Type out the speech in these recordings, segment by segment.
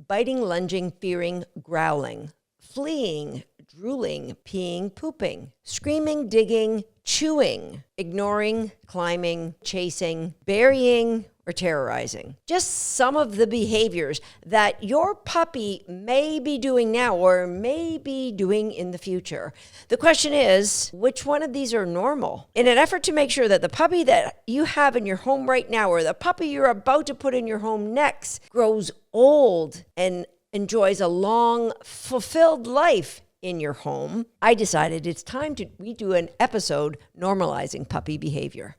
biting, lunging, fearing, growling, fleeing, drooling, peeing, pooping, screaming, digging, chewing, ignoring, climbing, chasing, burying, or terrorizing. Just some of the behaviors that your puppy may be doing now or may be doing in the future. The question is, which one of these are normal? In an effort to make sure that the puppy that you have in your home right now or the puppy you're about to put in your home next grows old and enjoys a long, fulfilled life in your home, I decided it's time to redo an episode normalizing puppy behavior.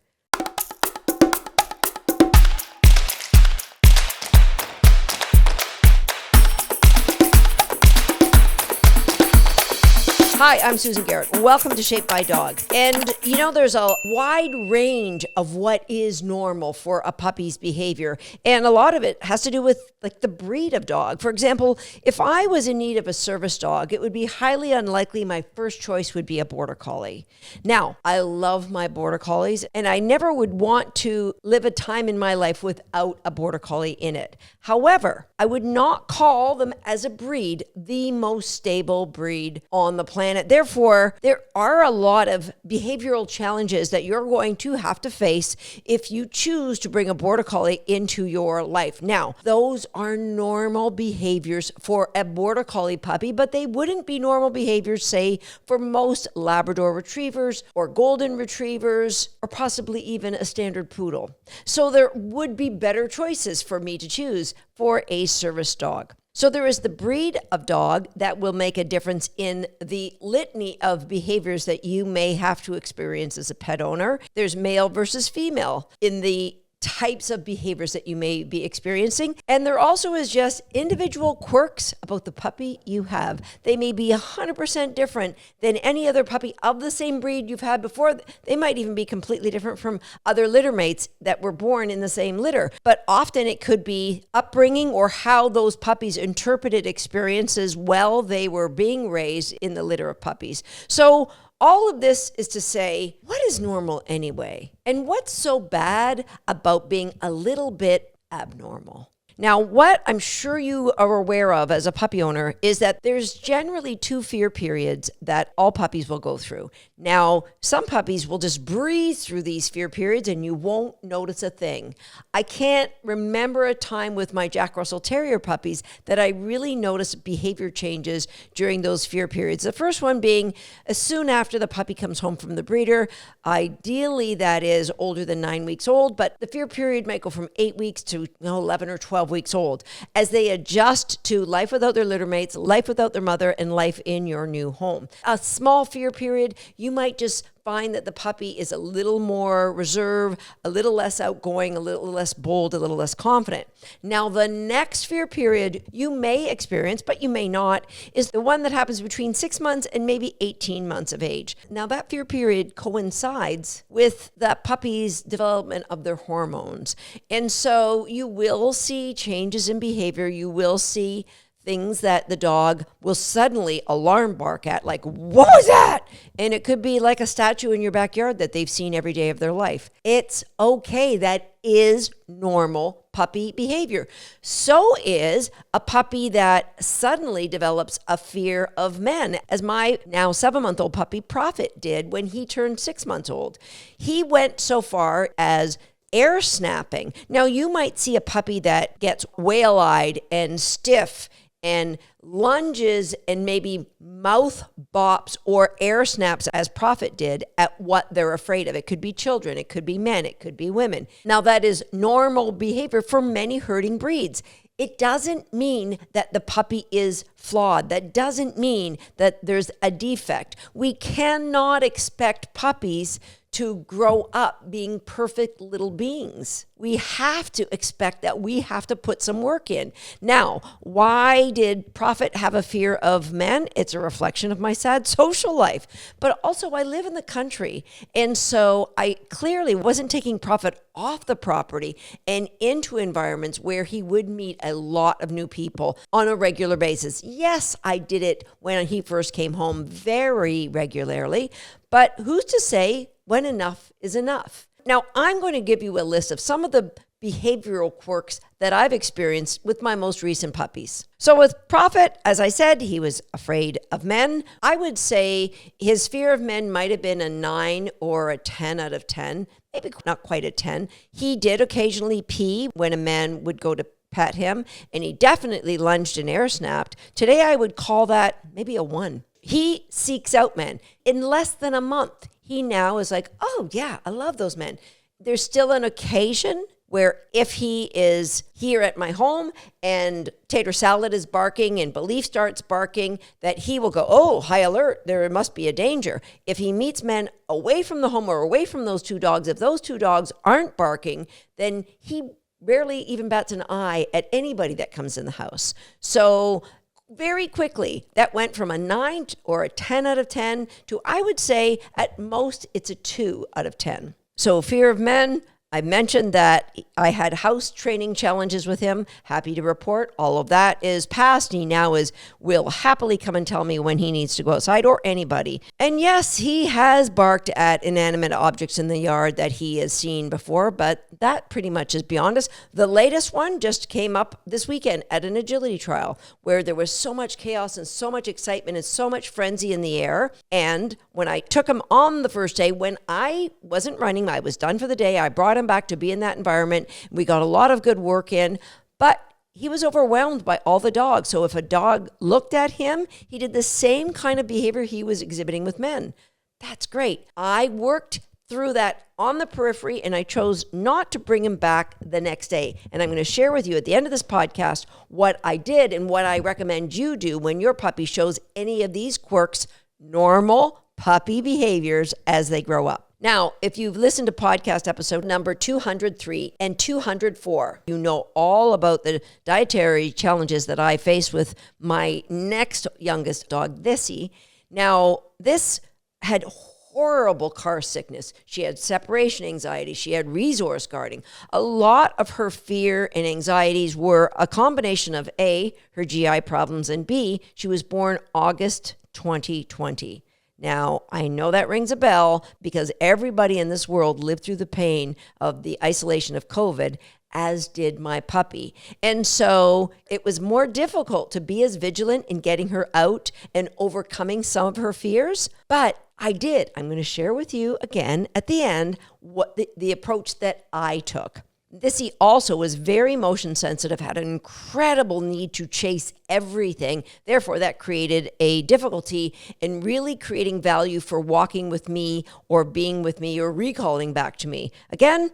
Hi, I'm Susan Garrett. Welcome to Shaped by Dog. And you know, there's a wide range of what is normal for a puppy's behavior. And a lot of it has to do with like the breed of dog. For example, if I was in need of a service dog, it would be highly unlikely my first choice would be a border collie. Now, I love my border collies and I never would want to live a time in my life without a border collie in it. However, I would not call them as a breed the most stable breed on the planet. Therefore, there are a lot of behavioral challenges that you're going to have to face if you choose to bring a border collie into your life. Now, those are normal behaviors for a border collie puppy, but they wouldn't be normal behaviors, say, for most Labrador retrievers or golden retrievers, or possibly even a standard poodle. So there would be better choices for me to choose for a service dog. So there is the breed of dog that will make a difference in the litany of behaviors that you may have to experience as a pet owner. There's male versus female in the types of behaviors that you may be experiencing. And there also is just individual quirks about the puppy you have. They may be 100% different than any other puppy of the same breed you've had before. They might even be completely different from other litter mates that were born in the same litter. But often it could be upbringing or how those puppies interpreted experiences while they were being raised in the litter of puppies. So all of this is to say, what is normal anyway? And what's so bad about being a little bit abnormal? Now, what I'm sure you are aware of as a puppy owner is that there's generally 2 fear periods that all puppies will go through. Now, some puppies will just breeze through these fear periods and you won't notice a thing. I can't remember a time with my Jack Russell Terrier puppies that I really noticed behavior changes during those fear periods. The first one being as soon after the puppy comes home from the breeder. Ideally, that is older than 9 weeks old, but the fear period might go from 8 weeks to 11 or 12 weeks old as they adjust to life without their litter mates, life without their mother, and life in your new home. A small fear period, you might just find that the puppy is a little more reserved, a little less outgoing, a little less bold, a little less confident. Now, the next fear period you may experience, but you may not, is the one that happens between 6 months and maybe 18 months of age. Now, that fear period coincides with that puppy's development of their hormones. And so you will see changes in behavior. You will see things that the dog will suddenly alarm bark at, like, what was that? And it could be like a statue in your backyard that they've seen every day of their life. It's okay. That is normal puppy behavior. So is a puppy that suddenly develops a fear of men, as my now 7-month-old puppy Prophet did when he turned 6 months old. He went so far as air snapping. Now, you might see a puppy that gets whale-eyed and stiff and lunges and maybe mouth bops or air snaps, as Prophet did, at what they're afraid of. It could be children, it could be men, it could be women. Now, that is normal behavior for many herding breeds. It doesn't mean that the puppy is flawed. That doesn't mean that there's a defect. We cannot expect puppies to grow up being perfect little beings. We have to expect that we have to put some work in. Now, why did Prophet have a fear of men? It's a reflection of my sad social life. But also, I live in the country, and so I clearly wasn't taking Prophet off the property and into environments where he would meet a lot of new people on a regular basis. Yes, I did it when he first came home very regularly, but who's to say when enough is enough? Now, I'm going to give you a list of some of the behavioral quirks that I've experienced with my most recent puppies. So with Prophet, as I said, he was afraid of men. I would say his fear of men might have been a 9 or a 10 out of 10, maybe not quite a 10. He did occasionally pee when a man would go to pet him, and he definitely lunged and air snapped. Today, I would call that maybe a 1. He seeks out men. In less than a month, he now is like, oh yeah, I love those men. There's still an occasion where if he is here at my home and Tater Salad is barking and Belief starts barking, that he will go, oh, high alert, there must be a danger. If he meets men away from the home or away from those 2 dogs, if those 2 dogs aren't barking, then he rarely even bats an eye at anybody that comes in the house. So very quickly, that went from a 9 or a 10 out of 10 to, I would say, at most, it's a 2 out of 10. So fear of men, I mentioned that I had house training challenges with him. Happy to report all of that is past. He now will happily come and tell me when he needs to go outside, or anybody. And yes, he has barked at inanimate objects in the yard that he has seen before, but that pretty much is beyond us. The latest one just came up this weekend at an agility trial where there was so much chaos and so much excitement and so much frenzy in the air. And when I took him on the first day, when I wasn't running, I was done for the day, I brought him back to be in that environment. We got a lot of good work in, but he was overwhelmed by all the dogs. So if a dog looked at him, he did the same kind of behavior he was exhibiting with men. That's great. I worked through that on the periphery, and I chose not to bring him back the next day. And I'm going to share with you at the end of this podcast what I did and what I recommend you do when your puppy shows any of these quirks, normal puppy behaviors as they grow up. Now, if you've listened to podcast episode number 203 and 204, you know all about the dietary challenges that I faced with my next youngest dog, Thissy. Now, this had horrible car sickness. She had separation anxiety. She had resource guarding. A lot of her fear and anxieties were a combination of A, her GI problems, and B, she was born August 2020. Now, I know that rings a bell because everybody in this world lived through the pain of the isolation of COVID, as did my puppy. And so it was more difficult to be as vigilant in getting her out and overcoming some of her fears. But I did. I'm going to share with you again at the end what the approach that I took. Thissy also was very motion sensitive, had an incredible need to chase everything. Therefore, that created a difficulty in really creating value for walking with me or being with me or recalling back to me. Again,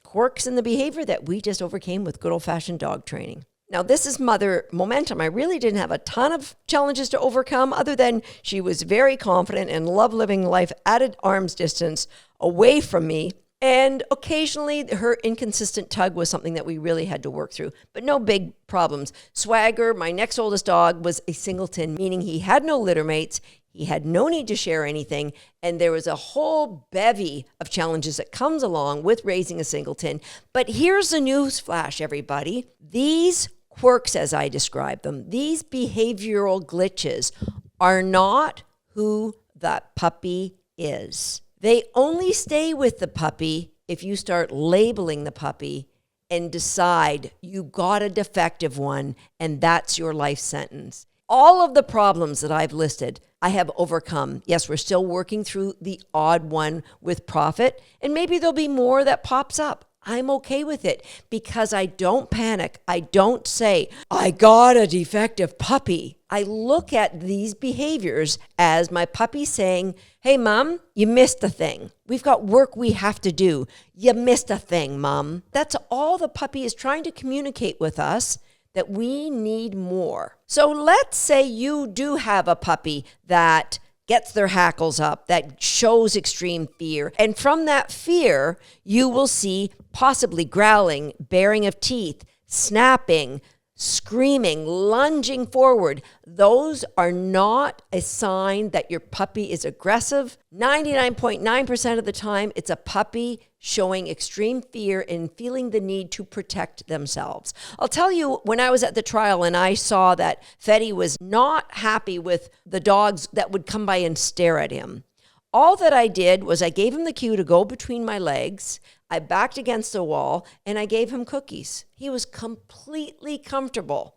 quirks in the behavior that we just overcame with good old-fashioned dog training. Now, this is mother momentum. I really didn't have a ton of challenges to overcome other than she was very confident and loved living life at arm's distance away from me. And occasionally her inconsistent tug was something that we really had to work through, but no big problems. Swagger, my next oldest dog, was a singleton, meaning he had no litter mates. He had no need to share anything. And there was a whole bevy of challenges that comes along with raising a singleton. But here's the news flash, everybody. These quirks, as I describe them, these behavioral glitches are not who that puppy is. They only stay with the puppy if you start labeling the puppy and decide you got a defective one and that's your life sentence. All of the problems that I've listed, I have overcome. Yes, we're still working through the odd one with Prophet, and maybe there'll be more that pops up. I'm okay with it because I don't panic. I don't say, I got a defective puppy. I look at these behaviors as my puppy saying, hey, Mom, you missed a thing. We've got work we have to do. You missed a thing, Mom. That's all the puppy is trying to communicate with us, that we need more. So let's say you do have a puppy that gets their hackles up, that shows extreme fear. And from that fear, you will see possibly growling, baring of teeth, snapping, screaming, lunging forward. Those are not a sign that your puppy is aggressive. 99.9% of the time, it's a puppy showing extreme fear and feeling the need to protect themselves. I'll tell you, when I was at the trial and I saw that Fetty was not happy with the dogs that would come by and stare at him, all that I did was I gave him the cue to go between my legs. I backed against the wall and I gave him cookies. He was completely comfortable.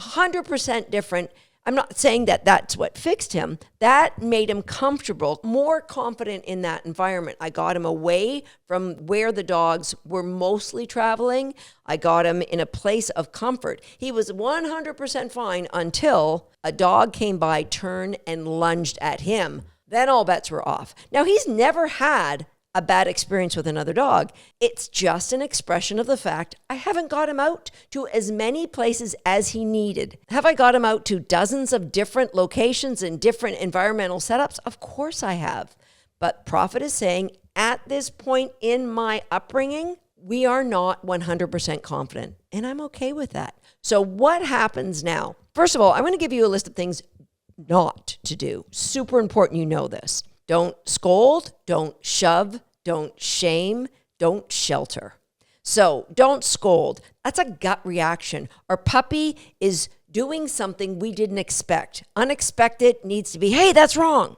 100% different. I'm not saying that that's what fixed him. That made him comfortable, more confident in that environment. I got him away from where the dogs were mostly traveling. I got him in a place of comfort. He was 100% fine until a dog came by, turned, and lunged at him. Then all bets were off. Now, he's never had a bad experience with another dog. It's just an expression of the fact I haven't got him out to as many places as he needed. Have I got him out to dozens of different locations and different environmental setups? Of course I have. But Prophet is saying at this point in my upbringing, we are not 100% confident. And I'm okay with that. So what happens now? First of all, I'm going to give you a list of things not to do. Super important you know this. Don't scold, don't shove, don't shame, don't shelter. So don't scold. That's a gut reaction. Our puppy is doing something we didn't expect. Unexpected needs to be, hey, that's wrong.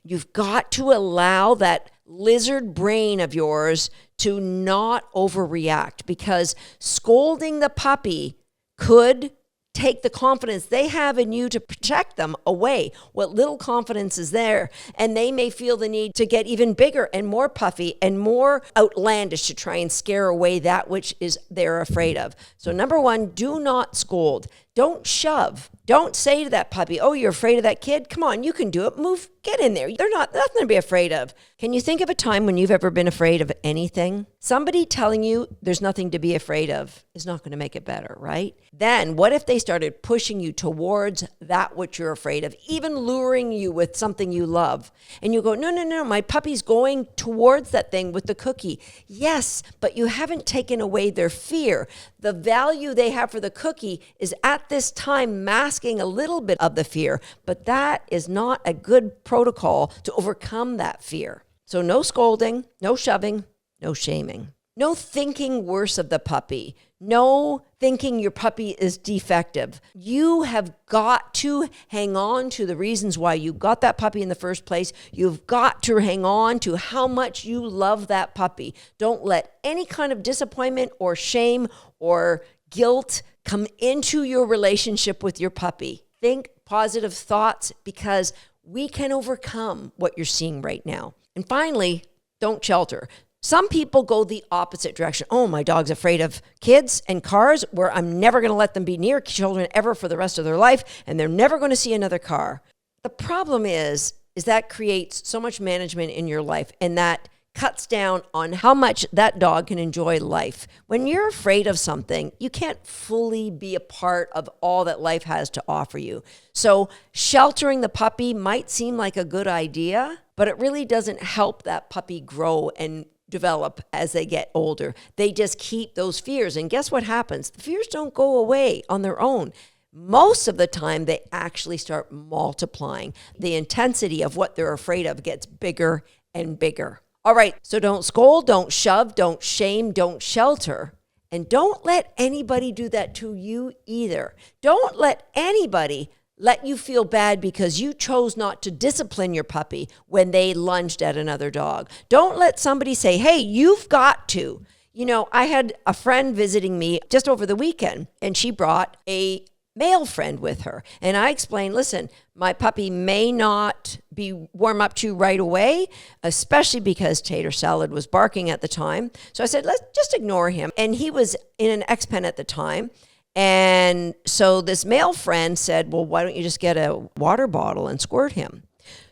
You've got to allow that lizard brain of yours to not overreact, because scolding the puppy could take the confidence they have in you to protect them away, what little confidence is there. And they may feel the need to get even bigger and more puffy and more outlandish to try and scare away that which is they're afraid of. So number one, do not scold. Don't shove. Don't say to that puppy, oh, you're afraid of that kid? Come on, you can do it. Move, get in there. They're not nothing to be afraid of. Can you think of a time when you've ever been afraid of anything? Somebody telling you there's nothing to be afraid of is not going to make it better, right? Then what if they started pushing you towards that which you're afraid of, even luring you with something you love? And you go, no, my puppy's going towards that thing with the cookie. Yes, but you haven't taken away their fear. The value they have for the cookie is at this time masking a little bit of the fear, but that is not a good protocol to overcome that fear. So no scolding, no shoving, no shaming. No thinking worse of the puppy. No thinking your puppy is defective. You have got to hang on to the reasons why you got that puppy in the first place. You've got to hang on to how much you love that puppy. Don't let any kind of disappointment or shame or guilt come into your relationship with your puppy. Think positive thoughts, because we can overcome what you're seeing right now. And finally, don't shelter. Some people go the opposite direction. Oh, my dog's afraid of kids and cars, where I'm never going to let them be near children ever for the rest of their life, and they're never going to see another car. The problem is that creates so much management in your life, and that cuts down on how much that dog can enjoy life. When you're afraid of something, you can't fully be a part of all that life has to offer you. So sheltering the puppy might seem like a good idea, but it really doesn't help that puppy grow and develop as they get older. They just keep those fears. And guess what happens? The fears don't go away on their own. Most of the time, they actually start multiplying. The intensity of what they're afraid of gets bigger and bigger. All right, so don't scold, don't shove, don't shame, don't shelter. And don't let anybody do that to you either. Don't let anybody let you feel bad because you chose not to discipline your puppy when they lunged at another dog. Don't let somebody say, hey, you've got to. You know, I had a friend visiting me just over the weekend, and she brought a male friend with her. And I explained, listen, my puppy may not be warm up to right away, especially because Tater Salad was barking at the time. So I said, let's just ignore him. And he was in an X-Pen at the time. And so this male friend said, well, why don't you just get a water bottle and squirt him?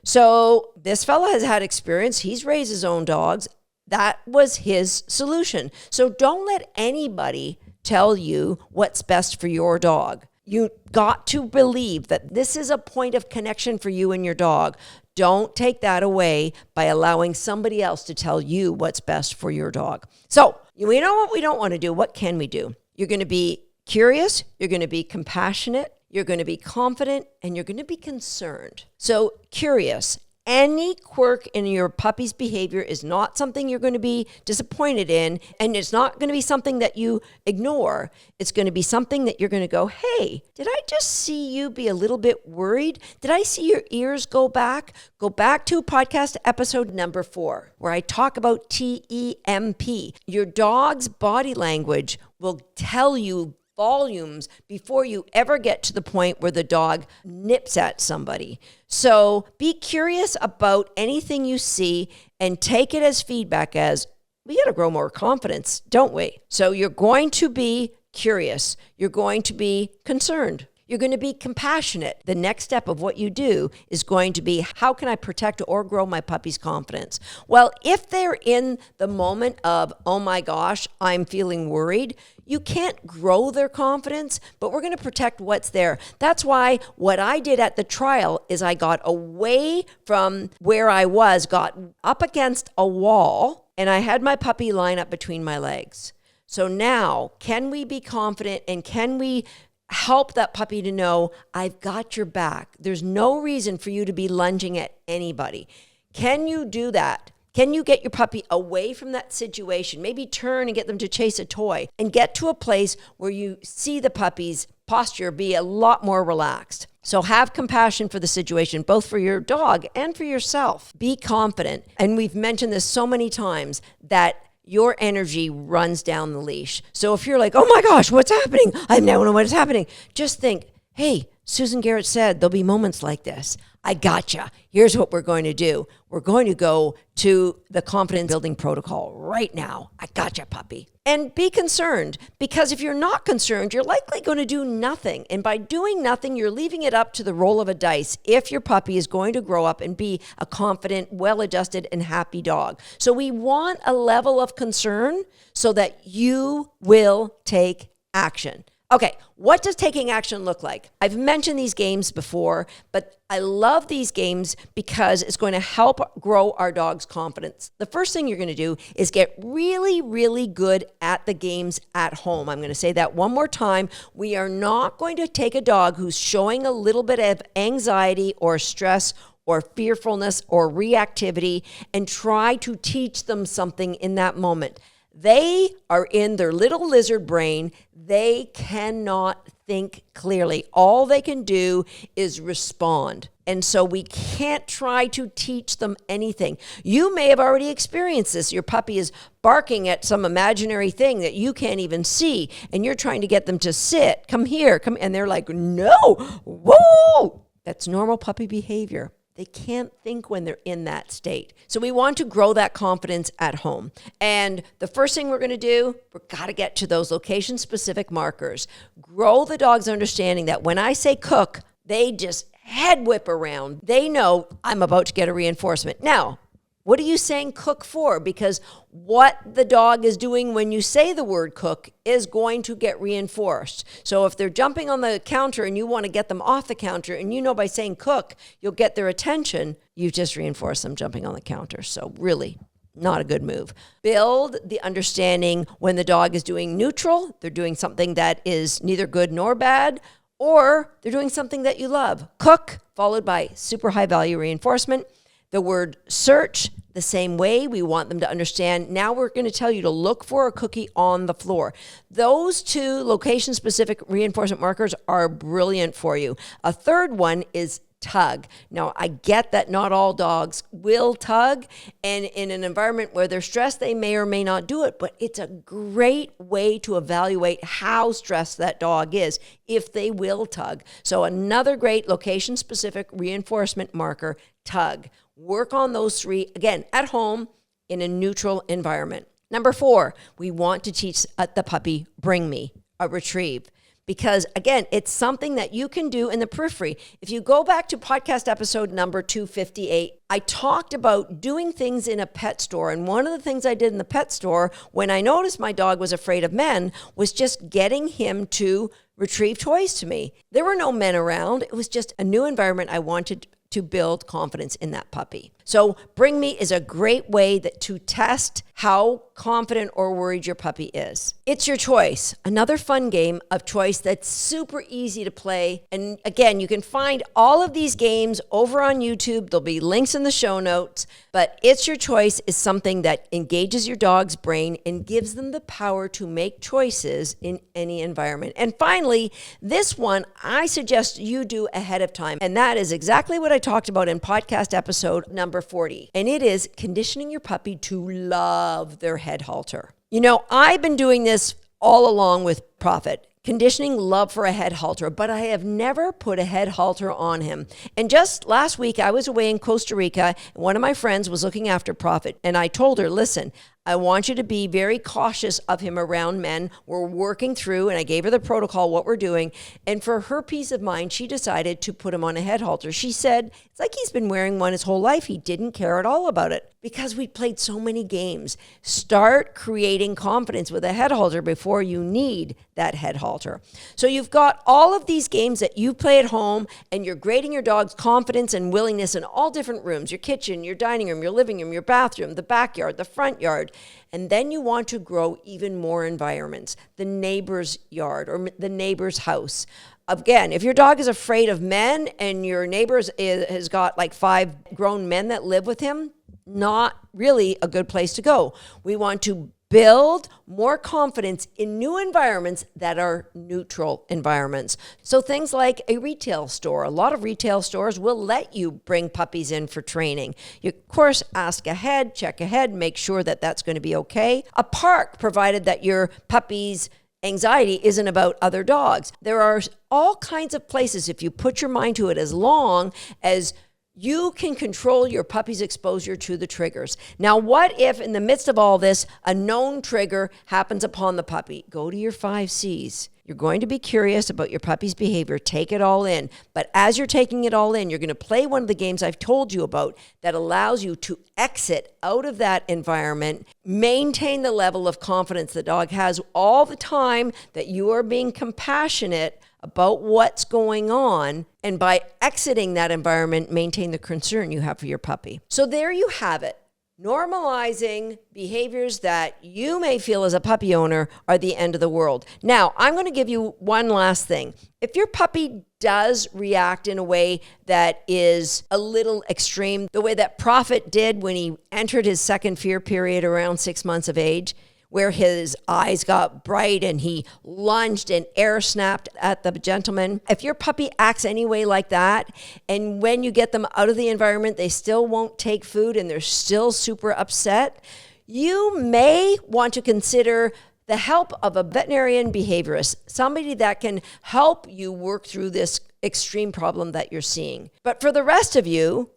So this fella has had experience. He's raised his own dogs. That was his solution. So don't let anybody tell you what's best for your dog. You got to believe that this is a point of connection for you and your dog. Don't take that away by allowing somebody else to tell you what's best for your dog. So we know what we don't want to do. What can we do? You're going to be curious, you're going to be compassionate, you're going to be confident, and you're going to be concerned. So curious, Any quirk in your puppy's behavior is not something you're going to be disappointed in, and it's not going to be something that you ignore. It's going to be something that you're going to go, hey, did I just see you be a little bit worried? Did I see your ears go back? Go back to podcast episode number 4, where I talk about TEMP. Your dog's body language will tell you volumes before you ever get to the point where the dog nips at somebody. So be curious about anything you see and take it as feedback as, we got to grow more confidence, don't we? So you're going to be curious. You're going to be concerned. You're going to be compassionate. The next step of what you do is going to be, how can I protect or grow my puppy's confidence? Well, if they're in the moment of, oh my gosh, I'm feeling worried, you can't grow their confidence, but we're going to protect what's there. That's why what I did at the trial is I got away from where I was, got up against a wall, and I had my puppy line up between my legs. So now, can we be confident and can we help that puppy to know, I've got your back. There's no reason for you to be lunging at anybody. Can you do that? Can you get your puppy away from that situation? Maybe turn and get them to chase a toy and get to a place where you see the puppy's posture be a lot more relaxed. So have compassion for the situation, both for your dog and for yourself. Be confident. And we've mentioned this so many times that your energy runs down the leash. So if you're like, oh my gosh, what's happening? I now know what is happening. Just think, hey, Susan Garrett said there'll be moments like this. I gotcha. Here's what we're going to do. We're going to go to the confidence building protocol right now. I gotcha, puppy. And be concerned, because if you're not concerned, you're likely going to do nothing. And by doing nothing, you're leaving it up to the roll of a dice if your puppy is going to grow up and be a confident, well-adjusted, and happy dog. So we want a level of concern so that you will take action. Okay, what does taking action look like? I've mentioned these games before, but I love these games because it's going to help grow our dog's confidence. The first thing you're going to do is get really, really good at the games at home. I'm going to say that one more time. We are not going to take a dog who's showing a little bit of anxiety or stress or fearfulness or reactivity and try to teach them something in that moment. They are in their little lizard brain. They cannot think clearly. All they can do is respond. And so we can't try to teach them anything. You may have already experienced this. Your puppy is barking at some imaginary thing that you can't even see, and you're trying to get them to sit, come here, come, and they're like, no, whoa. That's normal puppy behavior. They can't think when they're in that state. So we want to grow that confidence at home. And the first thing we're going to do, we've got to get to those location-specific markers. Grow the dog's understanding that when I say cook, they just head whip around. They know I'm about to get a reinforcement. Now, what are you saying cook for? Because what the dog is doing when you say the word cook is going to get reinforced. So if they're jumping on the counter and you want to get them off the counter, and you know by saying cook, you'll get their attention, you've just reinforced them jumping on the counter. So really, not a good move. Build the understanding when the dog is doing neutral, they're doing something that is neither good nor bad, or they're doing something that you love. Cook, followed by super high value reinforcement. The word search, the same way. We want them to understand. Now we're going to tell you to look for a cookie on the floor. Those two location-specific reinforcement markers are brilliant for you. A third one is tug. Now, I get that not all dogs will tug, and in an environment where they're stressed, they may or may not do it, but it's a great way to evaluate how stressed that dog is if they will tug. So another great location-specific reinforcement marker, tug. Work on those three, again, at home in a neutral environment. Number 4, we want to teach the puppy, bring me, a retrieve. Because again, it's something that you can do in the periphery. If you go back to podcast episode number 258, I talked about doing things in a pet store. And one of the things I did in the pet store when I noticed my dog was afraid of men was just getting him to retrieve toys to me. There were no men around. It was just a new environment I wanted to build confidence in that puppy. So Bring Me is a great way to test how confident or worried your puppy is. It's Your Choice, another fun game of choice that's super easy to play. And again, you can find all of these games over on YouTube. There'll be links in the show notes. But It's Your Choice is something that engages your dog's brain and gives them the power to make choices in any environment. And finally, this one I suggest you do ahead of time. And that is exactly what I talked about in podcast episode number 40. And it is conditioning your puppy to love their head halter. You know, I've been doing this all along with Prophet, conditioning love for a head halter, but I have never put a head halter on him. And just last week, I was away in Costa Rica, and one of my friends was looking after Prophet, and I told her, listen, I want you to be very cautious of him around men. We're working through, and I gave her the protocol, what we're doing. And for her peace of mind, she decided to put him on a head halter. She said, it's like he's been wearing one his whole life. He didn't care at all about it because we played so many games. Start creating confidence with a head halter before you need that head halter. So you've got all of these games that you play at home, and you're grading your dog's confidence and willingness in all different rooms, your kitchen, your dining room, your living room, your bathroom, the backyard, the front yard. And then you want to grow even more environments, the neighbor's yard or the neighbor's house. Again, if your dog is afraid of men and your neighbor has got like 5 grown men that live with him, not really a good place to go. We want to build more confidence in new environments that are neutral environments. So things like a retail store. A lot of retail stores will let you bring puppies in for training. You, of course, ask ahead, check ahead, make sure that that's going to be okay. A park, provided that your puppy's anxiety isn't about other dogs. There are all kinds of places, if you put your mind to it, as long as you can control your puppy's exposure to the triggers. Now, what if in the midst of all this, a known trigger happens upon the puppy? Go to your 5 C's. You're going to be curious about your puppy's behavior. Take it all in. But as you're taking it all in, you're going to play one of the games I've told you about that allows you to exit out of that environment, maintain the level of confidence the dog has all the time that you are being compassionate about what's going on, and by exiting that environment, maintain the concern you have for your puppy. So there you have it. Normalizing behaviors that you may feel as a puppy owner are the end of the world. Now, I'm going to give you one last thing. If your puppy does react in a way that is a little extreme, the way that Prophet did when he entered his second fear period around 6 months of age, where his eyes got bright and he lunged and air snapped at the gentleman. If your puppy acts any way like that, and when you get them out of the environment, they still won't take food and they're still super upset, you may want to consider the help of a veterinarian behaviorist, somebody that can help you work through this extreme problem that you're seeing. But for the rest of you,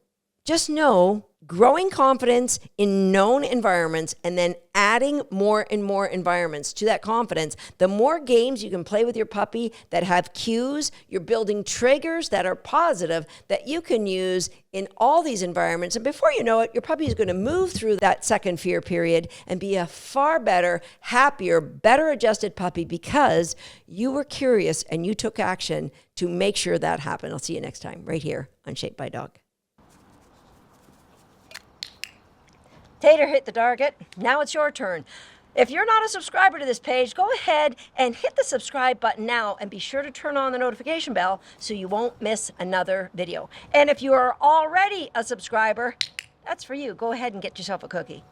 just know growing confidence in known environments and then adding more and more environments to that confidence, the more games you can play with your puppy that have cues, you're building triggers that are positive that you can use in all these environments. And before you know it, your puppy is going to move through that second fear period and be a far better, happier, better adjusted puppy because you were curious and you took action to make sure that happened. I'll see you next time right here on Shaped by Dog. Tater hit the target. Now it's your turn. If you're not a subscriber to this page, go ahead and hit the subscribe button now and be sure to turn on the notification bell so you won't miss another video. And if you are already a subscriber, that's for you. Go ahead and get yourself a cookie.